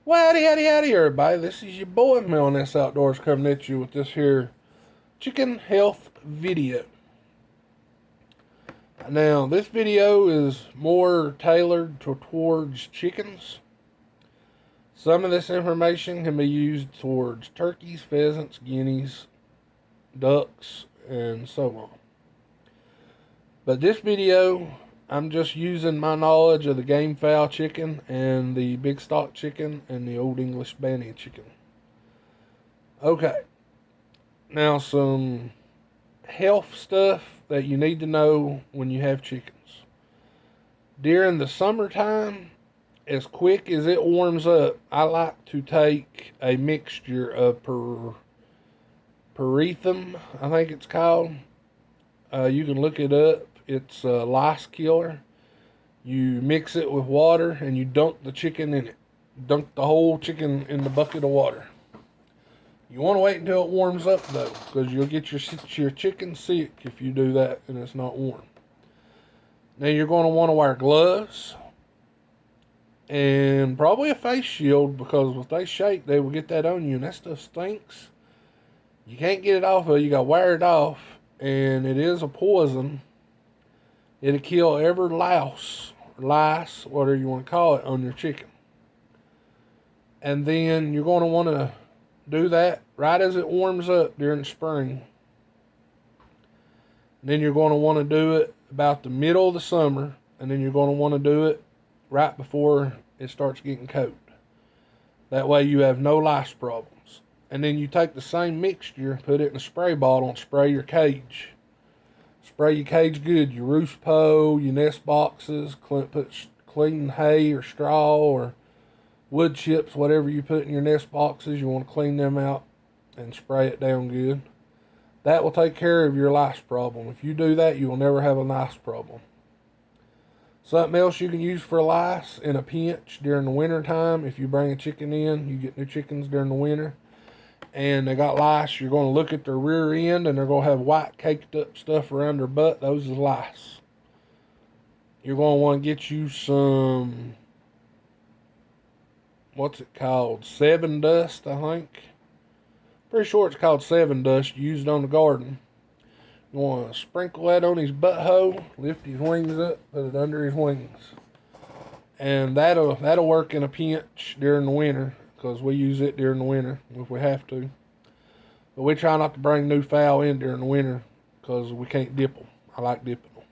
Well, howdy, everybody. This is your boy, Melness Outdoors, coming at you with this here chicken health video. Now, this video is more tailored towards chickens. Some of this information can be used towards turkeys, pheasants, guineas, ducks, and so on. But this video, I'm just using my knowledge of the game fowl chicken and the big stock chicken and the old English banty chicken. Okay, now some health stuff that you need to know when you have chickens. During the summertime, as quick as it warms up, I like to take a mixture of perethrum, I think it's called. You can look it up. It's a lice killer. You mix it with water and you dunk the chicken in it. Dunk the whole chicken in the bucket of water. You want to wait until it warms up though, because you'll get your chicken sick if you do that and it's not warm. Now you're going to want to wear gloves and probably a face shield, because if they shake, they will get that on you, and that stuff stinks. You can't get it off of you. Got to wear it off, and it is a poison. It'll kill every lice, whatever you want to call it, on your chicken. And then you're going to want to do that right as it warms up during the spring. And then you're going to want to do it about the middle of the summer, and then you're going to want to do it right before it starts getting cold. That way you have no lice problems. And then you take the same mixture, put it in a spray bottle, and spray your cage. Spray your cage good, your roost pole, your nest boxes, put clean hay or straw or wood chips, whatever you put in your nest boxes. You want to clean them out and spray it down good. That will take care of your lice problem. If you do that, you will never have a lice problem. Something else you can use for lice in a pinch during the winter time. If you bring a chicken in, you get new chickens during the winter, and they got lice, you're going to look at their rear end and they're going to have white caked up stuff around their butt. Those is lice. You're going to want to get you some, what's it called? Seven dust, I think. Pretty sure it's called Seven Dust, used on the garden. You want to sprinkle that on his butthole, lift his wings up, put it under his wings. And that'll work in a pinch during the winter, because we use it during the winter if we have to. But we try not to bring new fowl in during the winter, because we can't dip them. I like dipping them.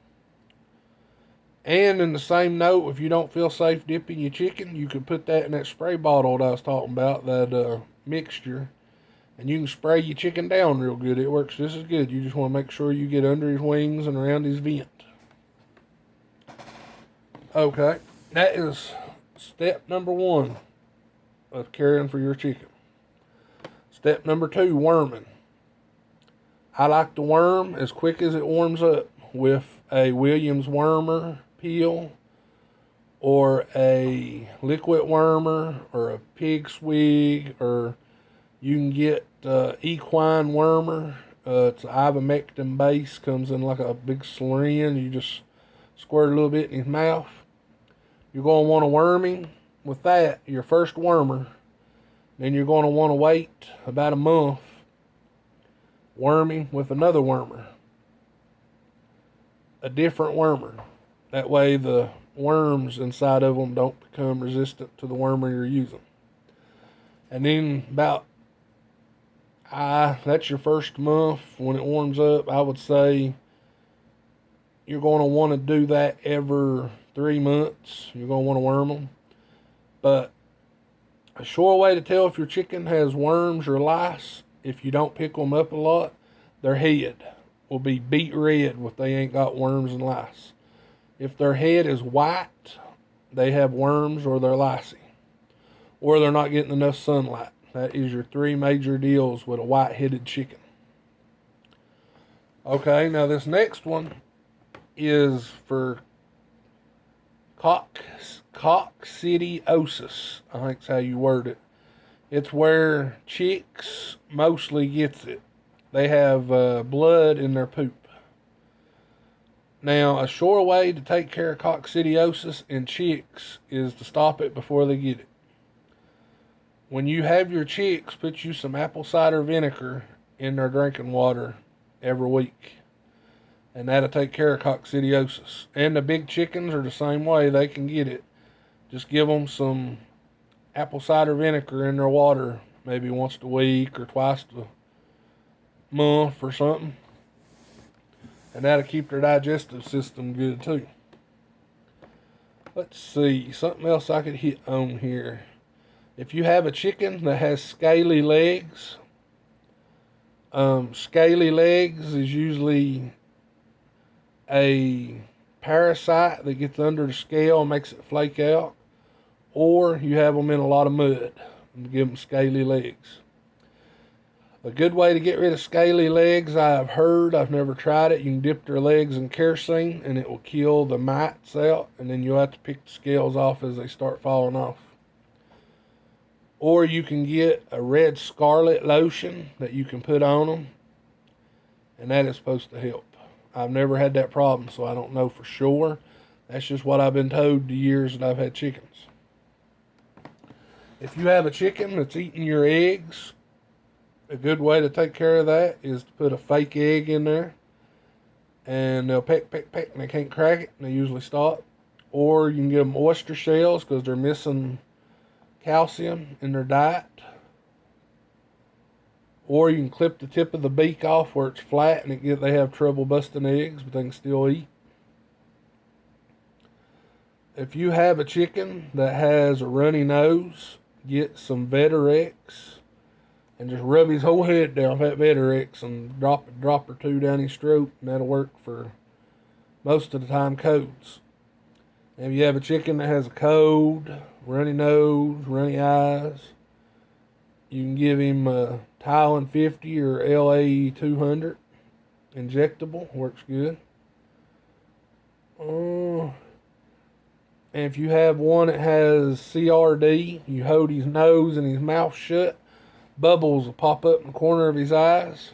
And in the same note, if you don't feel safe dipping your chicken, you could put that in that spray bottle that I was talking about, that mixture. And you can spray your chicken down real good. It works just as good. You just want to make sure you get under his wings and around his vent. Okay, that is step number 1 of caring for your chicken. Step number 2, worming. I like to worm as quick as it warms up with a Williams wormer peel, or a liquid wormer, or a pig swig, or you can get equine wormer. It's ivermectin base, comes in like a big syringe. You just squirt a little bit in his mouth. You're going to want to worm him with that, your first wormer. Then you're going to want to wait about a month, worm him with another wormer, a different wormer. That way the worms inside of them don't become resistant to the wormer you're using. And then that's your first month. When it warms up, I would say you're going to want to do that every 3 months. You're going to want to worm them. But a sure way to tell if your chicken has worms or lice, if you don't pick them up a lot, their head will be beet red if they ain't got worms and lice. If their head is white, they have worms or they're licey, or they're not getting enough sunlight. That is your 3 major deals with a white-headed chicken. Okay, now this next one is for coccidiosis. I think that's how you word it. It's where chicks mostly gets it. They have blood in their poop. Now, a sure way to take care of coccidiosis in chicks is to stop it before they get it. When you have your chicks, put you some apple cider vinegar in their drinking water every week. And that'll take care of coccidiosis. And the big chickens are the same way. They can get it. Just give them some apple cider vinegar in their water maybe once a week or twice a month or something. And that'll keep their digestive system good too. Let's see, something else I could hit on here. If you have a chicken that has scaly legs, scaly legs is usually a parasite that gets under the scale and makes it flake out, or you have them in a lot of mud and give them scaly legs. A good way to get rid of scaly legs, I've heard, I've never tried it, you can dip their legs in kerosene and it will kill the mites out, and then you'll have to pick the scales off as they start falling off. Or you can get a red scarlet lotion that you can put on them, and that is supposed to help. I've never had that problem, so I don't know for sure. That's just what I've been told the years that I've had chickens. If you have a chicken that's eating your eggs, a good way to take care of that is to put a fake egg in there, and they'll peck, peck, peck, and they can't crack it, and they usually stop. Or you can give them oyster shells because they're missing calcium in their diet. Or you can clip the tip of the beak off where it's flat and they have trouble busting eggs, but they can still eat. If you have a chicken that has a runny nose, get some Vetorex and just rub his whole head down with that Vetorex and drop a drop or two down his throat, and that'll work for most of the time colds. If you have a chicken that has a cold, runny nose, runny eyes, you can give him a Tylen 50 or LA 200 injectable. Works good. And if you have one that has CRD, you hold his nose and his mouth shut, bubbles will pop up in the corner of his eyes.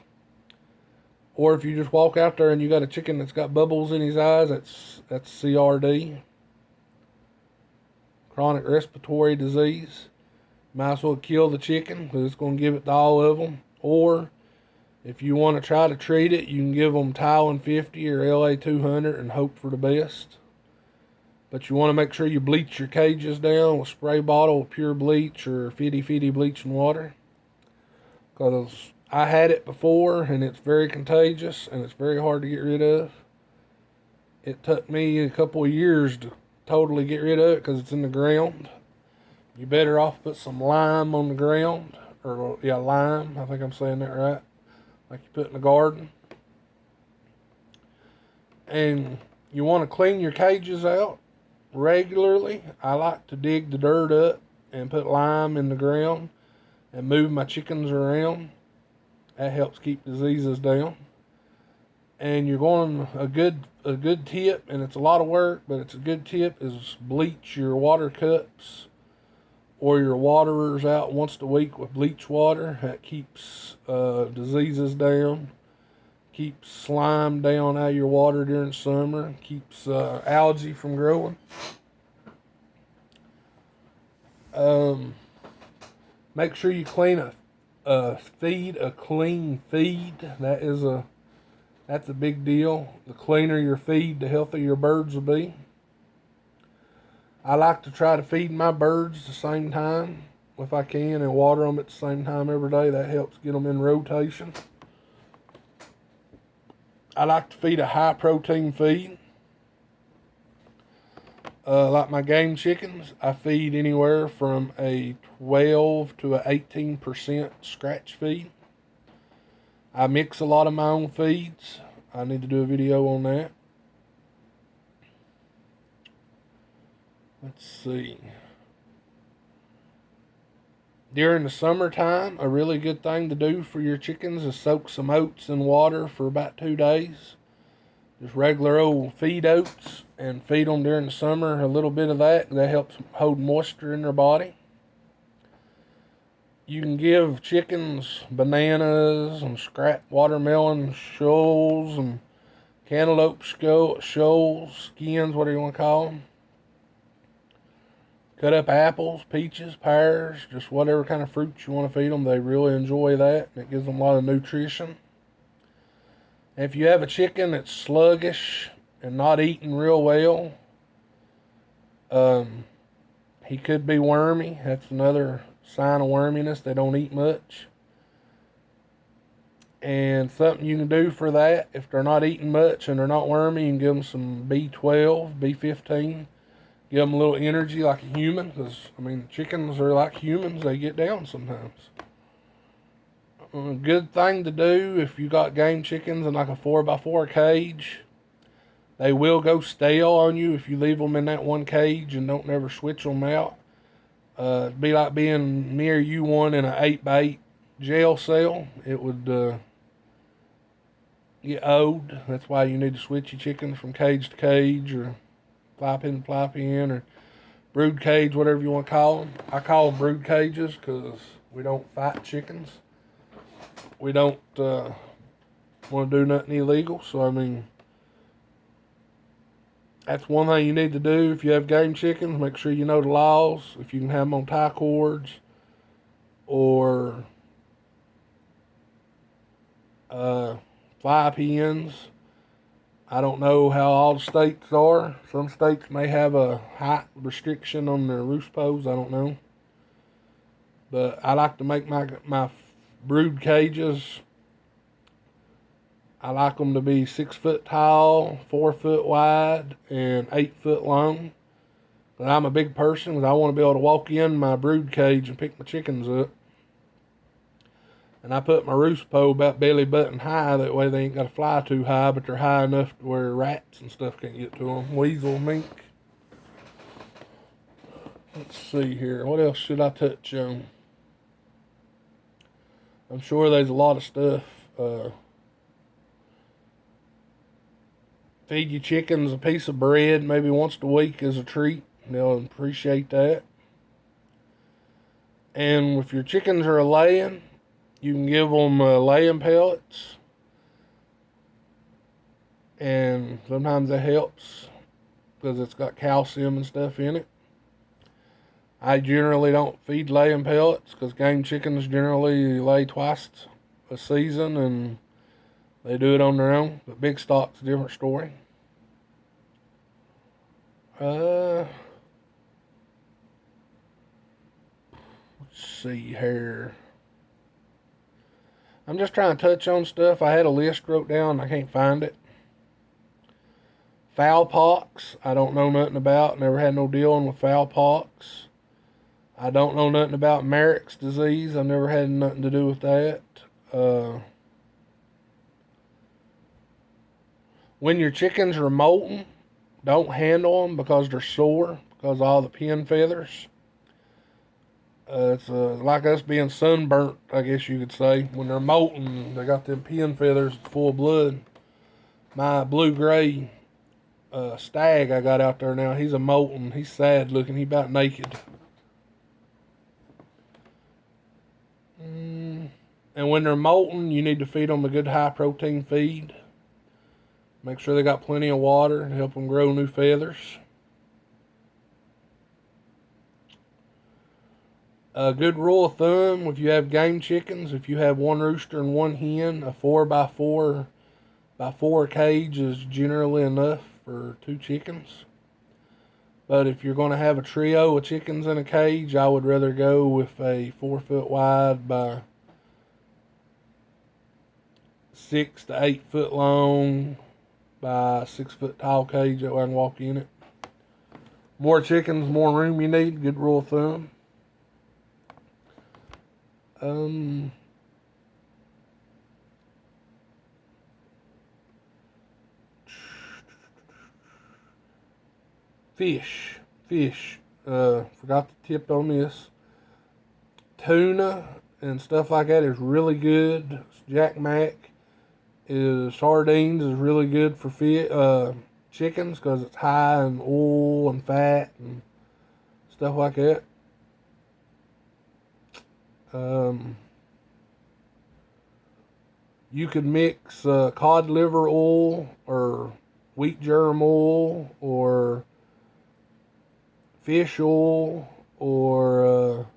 Or if you just walk out there and you got a chicken that's got bubbles in his eyes, that's CRD. Chronic respiratory disease. Might as well kill the chicken because it's going to give it to all of them. Or if you want to try to treat it, you can give them Tylen 50 or LA 200 and hope for the best. But you want to make sure you bleach your cages down with a spray bottle of pure bleach or fitty bleach and water. Because I had it before and it's very contagious and it's very hard to get rid of. It took me a couple of years to totally get rid of it because it's in the ground. You're better off put some lime on the ground. Or, yeah, lime. I think I'm saying that right. Like you put in the garden. And you want to clean your cages out regularly. I like to dig the dirt up and put lime in the ground and move my chickens around. That helps keep diseases down. And you're going a good tip, and it's a lot of work, but it's a good tip, is bleach your water cups or your waterers out once a week with bleach water. That keeps diseases down, keeps slime down out of your water during summer, keeps algae from growing. Make sure you clean a clean feed. That's a big deal. The cleaner your feed, the healthier your birds will be. I like to try to feed my birds at the same time if I can and water them at the same time every day. That helps get them in rotation. I like to feed a high protein feed. Like my game chickens, I feed anywhere from a 12 to a 18% scratch feed. I mix a lot of my own feeds. I need to do a video on that. Let's see. During the summertime, a really good thing to do for your chickens is soak some oats in water for about 2 days. Just regular old feed oats, and feed them during the summer. A little bit of that helps hold moisture in their body. You can give chickens bananas and scrap watermelon shoals and cantaloupe shoals, skins, whatever you want to call them. Cut up apples, peaches, pears, just whatever kind of fruit you want to feed them. They really enjoy that, and it gives them a lot of nutrition. If you have a chicken that's sluggish and not eating real well, he could be wormy. That's another sign of worminess. They don't eat much. And something you can do for that, if they're not eating much and they're not wormy, you can give them some B12, B15. Give them a little energy like a human, because, I mean, chickens are like humans. They get down sometimes. A good thing to do if you got game chickens in like a 4x4 cage, they will go stale on you if you leave them in that one cage and don't never switch them out. It'd be like being near you one in an 8x8 jail cell. It would get old. That's why you need to switch your chickens from cage to cage, or fly pen, or brood cage, whatever you want to call them. I call them brood cages because we don't fight chickens. We don't want to do nothing illegal. So, I mean, that's one thing you need to do if you have game chickens. Make sure you know the laws. If you can have them on tie cords or fly pens. I don't know how all the states are. Some states may have a height restriction on their roost posts. I don't know. But I like to make my brood cages. I like them to be 6 foot tall, 4 foot wide, and 8 foot long. But I'm a big person, because I want to be able to walk in my brood cage and pick my chickens up. And I put my roost pole about belly button high. That way they ain't got to fly too high, but they're high enough to where rats and stuff can't get to them. Weasel, mink. Let's see here. What else should I touch on? I'm sure there's a lot of stuff. Feed your chickens a piece of bread maybe once a week as a treat. They'll appreciate that. And if your chickens are laying, you can give them laying pellets, and sometimes that helps because it's got calcium and stuff in it. I generally don't feed laying pellets because game chickens generally lay twice a season, and they do it on their own. But big stock's a different story. Let's see here. I'm just trying to touch on stuff. I had a list wrote down. I can't find it. Fowl pox. I don't know nothing about. Never had no dealing with fowl pox. I don't know nothing about Marek's disease. I've never had nothing to do with that. When your chickens are molting, don't handle them because they're sore, because of all the pin feathers. It's like us being sunburnt, I guess you could say. When they're molting, they got them pin feathers full of blood. My blue-gray stag I got out there now, he's a molting. He's sad looking. He's about naked. And when they're molting, you need to feed them a good high-protein feed. Make sure they got plenty of water to help them grow new feathers. A good rule of thumb, if you have game chickens, if you have one rooster and one hen, a 4x4 cage is generally enough for 2 chickens. But if you're going to have a trio of chickens in a cage, I would rather go with a 4 foot wide by 6 to 8 foot long by 6 foot tall cage. That way I can walk in it. More chickens, more room you need. Good rule of thumb. Fish. Forgot to tip on this. Tuna and stuff like that is really good. Jack Mac sardines is really good for chickens because it's high in oil and fat and stuff like that. You could mix cod liver oil or wheat germ oil or fish oil or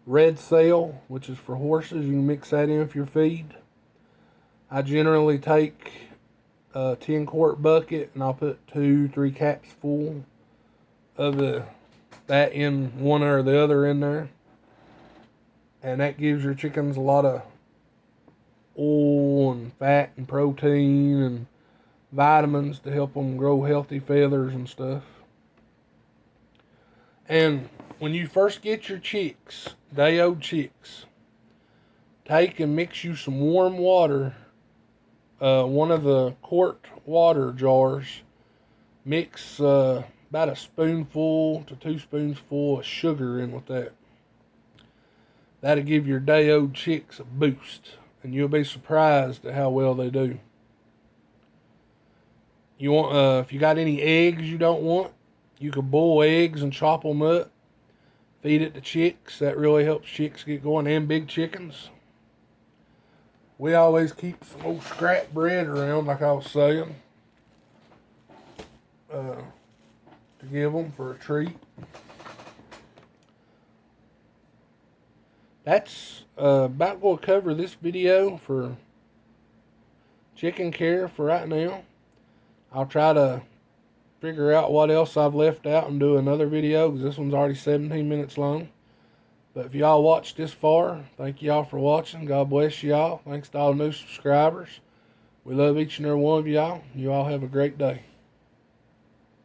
red cell, which is for horses. You can mix that in with your feed. I generally take a 10-quart bucket and I'll put 2-3 caps full of that in one or the other in there. And that gives your chickens a lot of oil and fat and protein and vitamins to help them grow healthy feathers and stuff. And when you first get your chicks, day-old chicks, take and mix you some warm water. One of the quart water jars, mix about a spoonful to 2 spoonsful of sugar in with that. That'll give your day-old chicks a boost, and you'll be surprised at how well they do. You want, if you got any eggs you don't want, you could boil eggs and chop them up, feed it to chicks. That really helps chicks get going, and big chickens. We always keep some old scrap bread around, like I was saying, to give them for a treat. That's about going to cover this video for chicken care for right now. I'll try to figure out what else I've left out and do another video, because this one's already 17 minutes long. But if y'all watched this far, thank y'all for watching. God bless y'all. Thanks to all new subscribers. We love each and every one of y'all. You all have a great day.